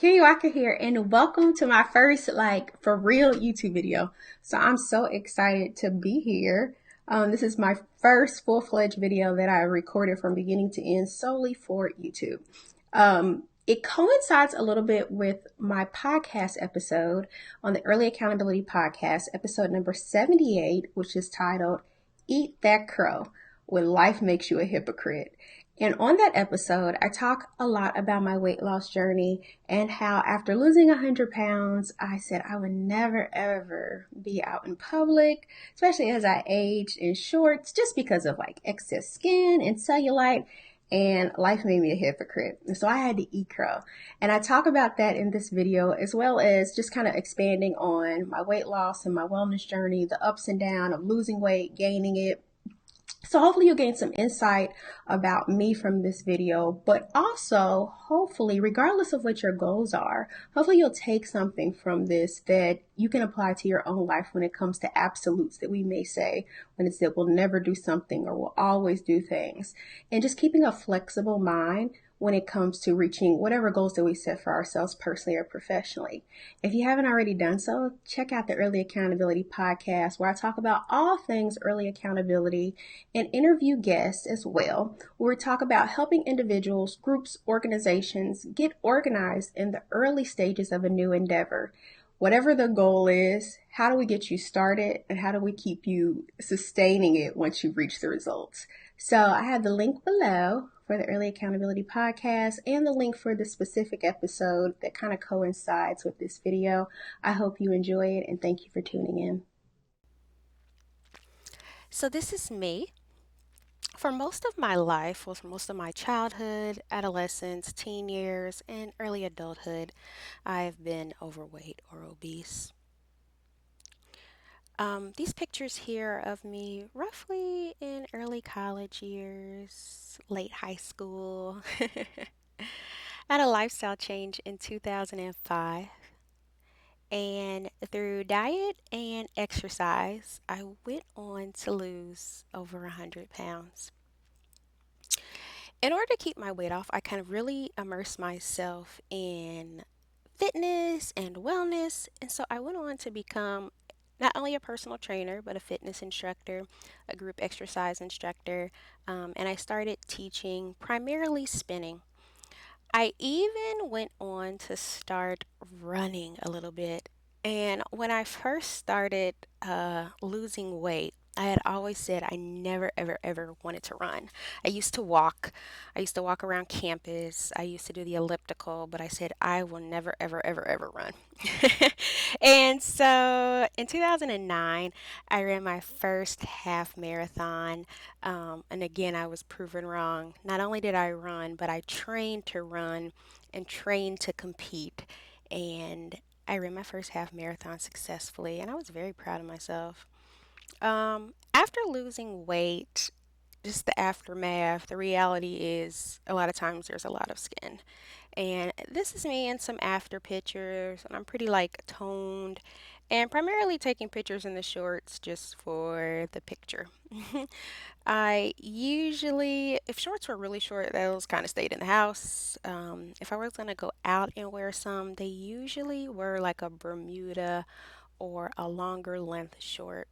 Kenny Walker here, and welcome to my first, for real YouTube video. So I'm so excited to be here. This is my first full-fledged video that I recorded from beginning to end solely for YouTube. It coincides a little bit with my podcast episode on the Early Accountability Podcast, episode number 78, which is titled Eat That Crow When Life Makes You a Hypocrite. And on that episode, I talk a lot about my weight loss journey and how after losing 100 pounds, I said I would never ever be out in public, especially as I aged in shorts, just because of excess skin and cellulite. And life made me a hypocrite. And so I had to eat crow. And I talk about that in this video, as well as just kind of expanding on my weight loss and my wellness journey, the ups and downs of losing weight, gaining it. So hopefully you'll gain some insight about me from this video, but also hopefully, regardless of what your goals are, hopefully you'll take something from this that you can apply to your own life when it comes to absolutes that we may say when it's that we'll never do something or we'll always do things. And just keeping a flexible mind when it comes to reaching whatever goals that we set for ourselves personally or professionally. If you haven't already done so, check out the Early Accountability Podcast, where I talk about all things early accountability and interview guests as well, where we talk about helping individuals, groups, organizations get organized in the early stages of a new endeavor. Whatever the goal is, how do we get you started and how do we keep you sustaining it once you've reached the results? So I have the link below for the Early Accountability Podcast and the link for the specific episode that kind of coincides with this video. I hope you enjoy it and thank you for tuning in. So, this is me. For most of my life, well, for most of my childhood, adolescence, teen years, and early adulthood, I've been overweight or obese. These pictures here of me roughly in early college years, late high school. I had a lifestyle change in 2005, and through diet and exercise, I went on to lose over 100 pounds. In order to keep my weight off, I kind of really immersed myself in fitness and wellness. And so I went on to become not only a personal trainer, but a fitness instructor, a group exercise instructor, and I started teaching primarily spinning. I even went on to start running a little bit. And when I first started losing weight, I had always said I never, ever, ever wanted to run. I used to walk. I used to walk around campus. I used to do the elliptical, but I said I will never, ever, ever, ever run. And so in 2009, I ran my first half marathon. And again, I was proven wrong. Not only did I run, but I trained to run and trained to compete. And I ran my first half marathon successfully, and I was very proud of myself. After losing weight, just the aftermath, the reality is a lot of times there's a lot of skin. And this is me in some after pictures, and I'm pretty toned and primarily taking pictures in the shorts just for the picture. I usually, if shorts were really short, those kind of stayed in the house. If I was going to go out and wear some, they usually were like a Bermuda or a longer length short.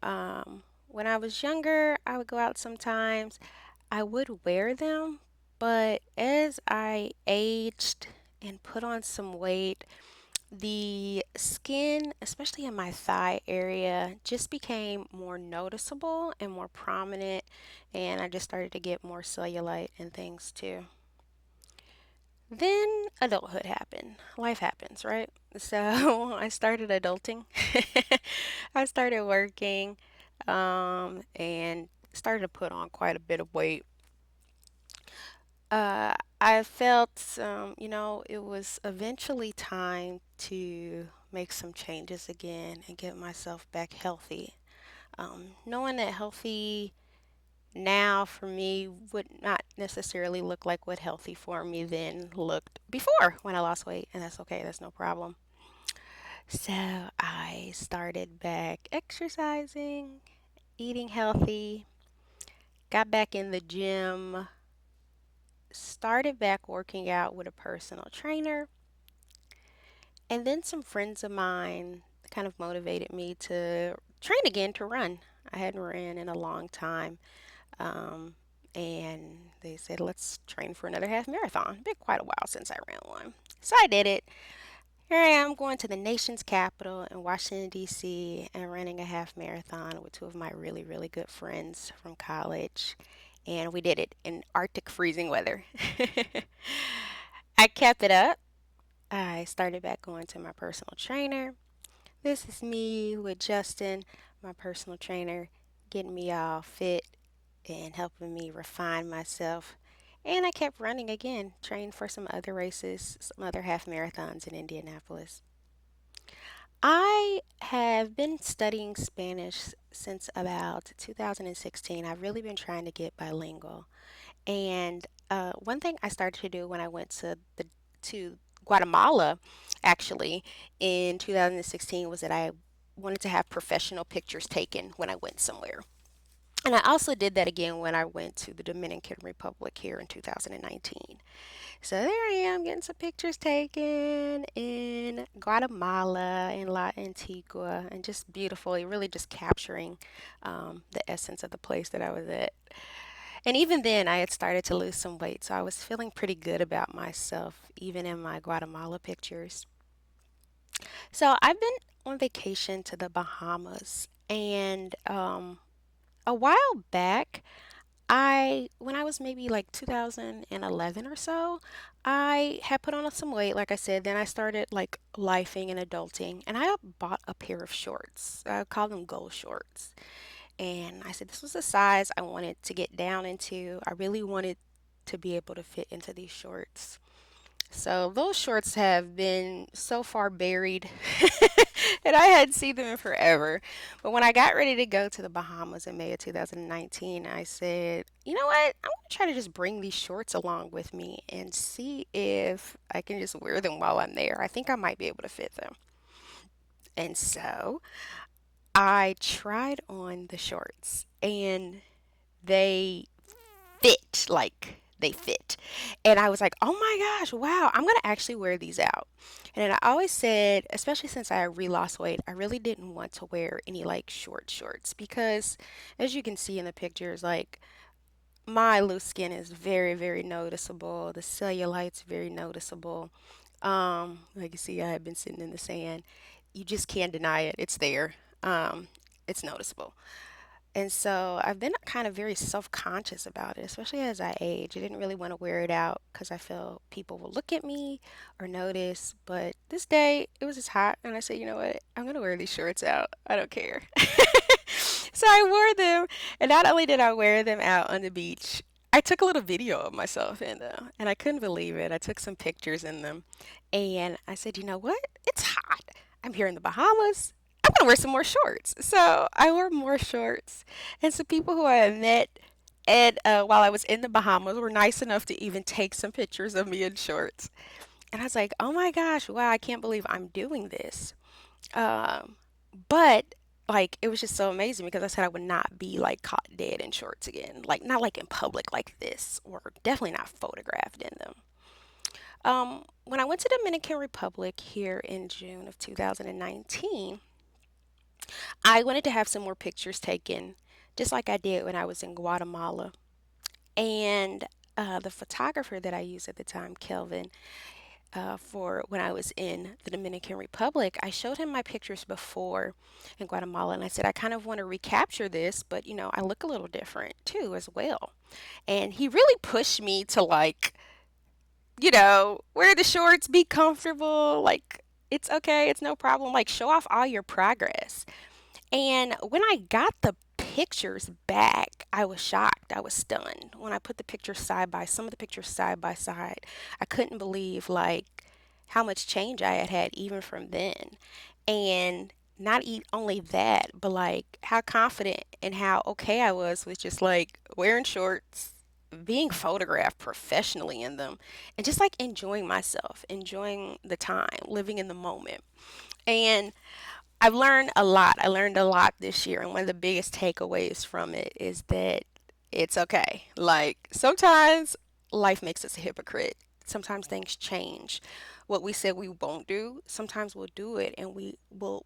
When I was younger, I would go out sometimes. I would wear them, but as I aged and put on some weight, the skin, especially in my thigh area, just became more noticeable and more prominent, and I just started to get more cellulite and things too. Then adulthood happened. Life happens, right? So I started adulting. I started working and started to put on quite a bit of weight. I felt, it was eventually time to make some changes again and get myself back healthy. Knowing that healthy now for me would not necessarily look like what healthy for me then looked before when I lost weight, and that's okay, that's no problem. So I started back exercising, eating healthy, got back in the gym, started back working out with a personal trainer. And then some friends of mine kind of motivated me to train again to run. I hadn't ran in a long time. Um, and they said, let's train for another half marathon. Been quite a while since I ran one. So I did it. Here I am going to the nation's capital in Washington, D.C., and running a half marathon with two of my really, really good friends from college. And we did it in Arctic freezing weather. I kept it up. I started back going to my personal trainer. This is me with Justin, my personal trainer, getting me all fit and helping me refine myself. And I kept running again, trained for some other races, some other half marathons in Indianapolis. I have been studying Spanish since about 2016. I've really been trying to get bilingual. And one thing I started to do when I went to Guatemala, actually, in 2016, was that I wanted to have professional pictures taken when I went somewhere. And I also did that again when I went to the Dominican Republic here in 2019. So there I am getting some pictures taken in Guatemala, in La Antigua, and just beautifully, really just capturing the essence of the place that I was at. And even then, I had started to lose some weight, so I was feeling pretty good about myself, even in my Guatemala pictures. So I've been on vacation to the Bahamas, and a while back, when I was maybe like 2011 or so, I had put on some weight, like I said. Then I started like lifing and adulting, and I bought a pair of shorts. I call them gold shorts. And I said this was the size I wanted to get down into. I really wanted to be able to fit into these shorts. So those shorts have been so far buried and I hadn't seen them in forever. But when I got ready to go to the Bahamas in May of 2019, I said, you know what? I'm going to try to just bring these shorts along with me and see if I can just wear them while I'm there. I think I might be able to fit them. And so I tried on the shorts and they fit they fit. And I was like, oh my gosh, wow, I'm gonna actually wear these out. And I always said, especially since I re-lost weight, I really didn't want to wear any like short shorts because as you can see in the pictures, like my loose skin is very, very noticeable. The cellulite's very noticeable. Like you see, I have been sitting in the sand. You just can't deny it. It's there. It's noticeable. And so I've been kind of very self-conscious about it, especially as I age. I didn't really want to wear it out because I feel people will look at me or notice. But this day, it was just hot, and I said, you know what? I'm gonna wear these shorts out. I don't care. So I wore them, and not only did I wear them out on the beach, I took a little video of myself in them, and I couldn't believe it. I took some pictures in them, and I said, you know what? It's hot. I'm here in the Bahamas. I'm gonna wear some more shorts. So I wore more shorts, and some people who I had met and while I was in the Bahamas were nice enough to even take some pictures of me in shorts. And I was like, oh my gosh, wow, I can't believe I'm doing this. Um, but like it was just so amazing because I said I would not be like caught dead in shorts again, like not like in public like this, or definitely not photographed in them. When I went to Dominican Republic here in June of 2019, I wanted to have some more pictures taken, just like I did when I was in Guatemala. And the photographer that I used at the time, Kelvin, for when I was in the Dominican Republic, I showed him my pictures before in Guatemala, and I said, I kind of want to recapture this, but I look a little different too, as well. And he really pushed me to like, wear the shorts, be comfortable, like, it's okay, it's no problem, like, show off all your progress. And when I got the pictures back, I was shocked. I was stunned. When I put some of the pictures side by side, I couldn't believe like how much change I had had even from then. And not only that, but like how confident and how okay I was with just like wearing shorts, being photographed professionally in them, and just like enjoying myself, enjoying the time, living in the moment. And I've learned a lot. I learned a lot this year, and one of the biggest takeaways from it is that it's okay. Like sometimes life makes us a hypocrite. Sometimes things change, what we said we won't do, sometimes we'll do it, and we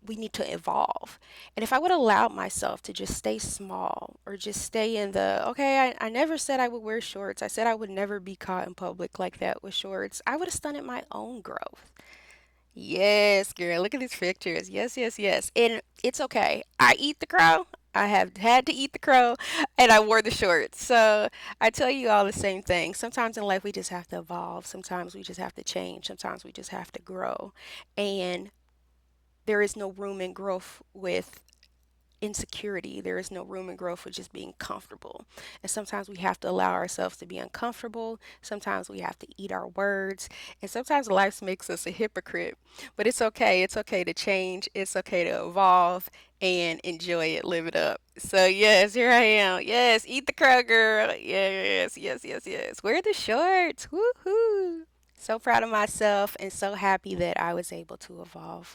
need to evolve. And if I would allow myself to just stay small, or just stay in the, okay, I never said I would wear shorts. I said I would never be caught in public like that with shorts. I would have stunted my own growth. Yes, girl, look at these pictures. Yes, yes, yes. And it's okay. I eat the crow. I have had to eat the crow, and I wore the shorts. So I tell you all the same thing. Sometimes in life we just have to evolve. Sometimes we just have to change. Sometimes we just have to grow. And there is no room in growth with insecurity. There is no room in growth for just being comfortable. And sometimes we have to allow ourselves to be uncomfortable. Sometimes we have to eat our words. And sometimes life makes us a hypocrite. But it's okay. It's okay to change. It's okay to evolve and enjoy it, live it up. So, yes, here I am. Yes, eat the crow, girl. Yes, yes, yes, yes. Wear the shorts. Woohoo. So proud of myself and so happy that I was able to evolve.